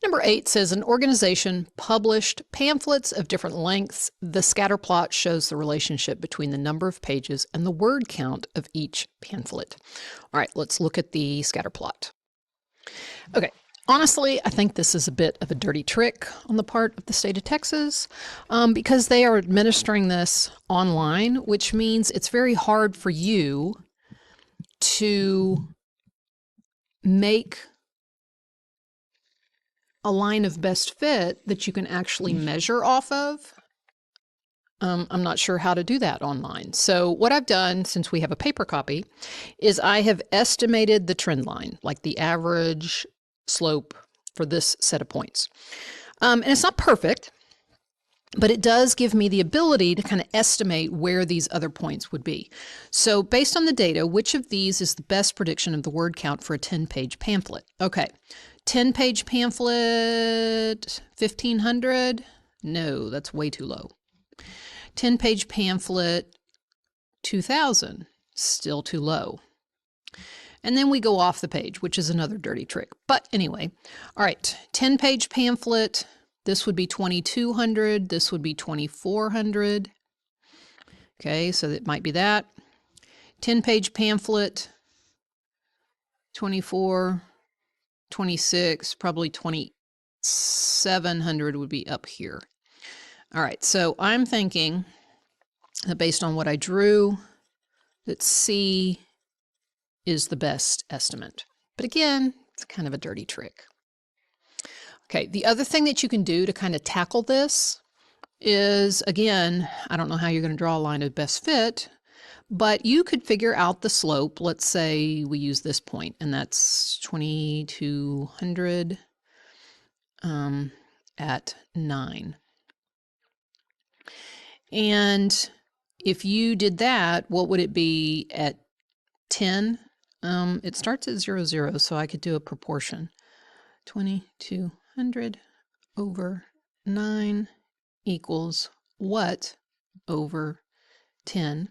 Number 8 says an organization published pamphlets of different lengths. The scatter plot shows the relationship between the number of pages and the word count of each pamphlet. All right, let's look at the scatter plot. Okay, honestly, I think this is a bit of a dirty trick on the part of the state of Texas because they are administering this online, which means it's very hard for you to make a line of best fit that you can actually measure off of. I'm not sure how to do that online. So what I've done, since we have a paper copy, is I have estimated the trend line, like the average slope for this set of points. And it's not perfect, but it does give me the ability to kind of estimate where these other points would be. So based on the data, which of these is the best prediction of the word count for a 10-page pamphlet? Okay, 10-page pamphlet, 1,500? No, that's way too low. 10-page pamphlet, 2,000, still too low. And then we go off the page, which is another dirty trick. But anyway, all right, 10-page pamphlet, this would be 2,200, this would be 2,400. Okay, so that might be that. 10-page pamphlet, 24, 26, probably 2,700 would be up here. All right, so I'm thinking that based on what I drew, that C is the best estimate. But again, it's kind of a dirty trick. Okay, the other thing that you can do to kind of tackle this is, again, I don't know how you're going to draw a line of best fit, but you could figure out the slope. Let's say we use this point, and that's 2,200 at 9. And if you did that, what would it be at 10? It starts at 0, 0, so I could do a proportion. 2,200 over 9 equals what over 10?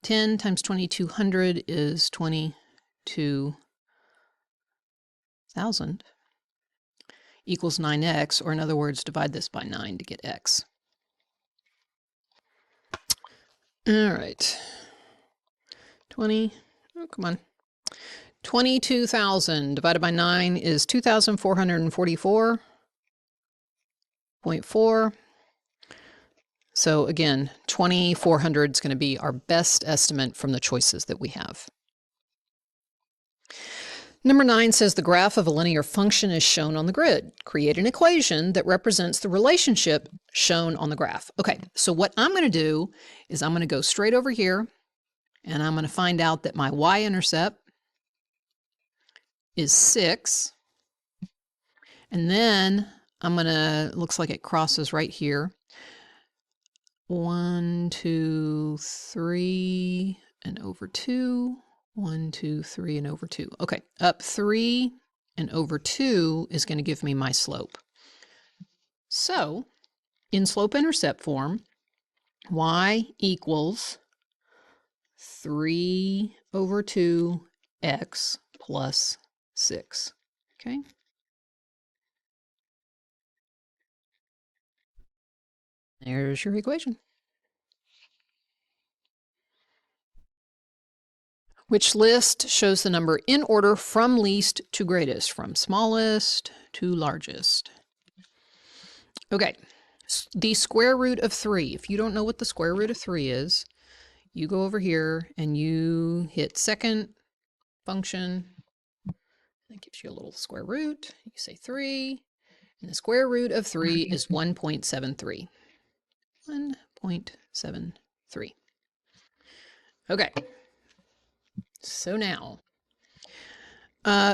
10 times 2,200 is 22,000 equals 9x, or in other words, divide this by 9 to get x. All right. 22,000 divided by 9 is 2,444.4. So again, 2,400 is going to be our best estimate from the choices that we have. Number 9 says the graph of a linear function is shown on the grid. Create an equation that represents the relationship shown on the graph. Okay, so what I'm going to do is I'm going to go straight over here, and I'm going to find out that my y-intercept is 6. And then I'm going to, looks like it crosses right here. 1, 2, 3, and over 2. 1, 2, 3, and over 2. Okay, up 3 and over 2 is going to give me my slope. So, in slope-intercept form, y equals 3 over 2x plus 6. Okay? There's your equation. Which list shows the number in order from least to greatest, from smallest to largest? Okay, the square root of 3. If you don't know what the square root of 3 is, you go over here and you hit second function. That gives you a little square root. You say 3, and the square root of 3 is 1.73. 1.73. Okay. So now,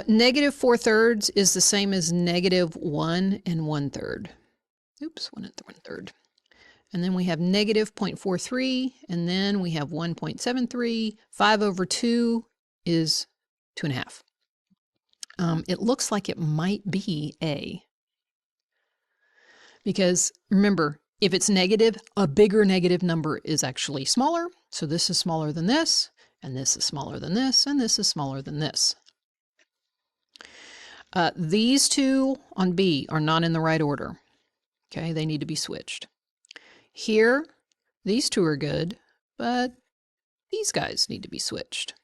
negative 4/3 is the same as negative 1 1/3. Oops, 1 1/3. And then we have negative 0.43, and then we have 1.73. 5 over 2 is 2.5. It looks like it might be A. Because remember, if it's negative, a bigger negative number is actually smaller. So this is smaller than this. And this is smaller than this, and this is smaller than this. These two on B are not in the right order. Okay, they need to be switched. Here, these two are good, but these guys need to be switched.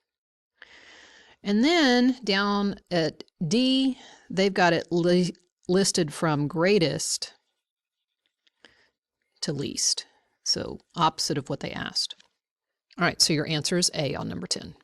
And then down at D, they've got it listed from greatest to least. So opposite of what they asked. All right, so your answer is A on number 10.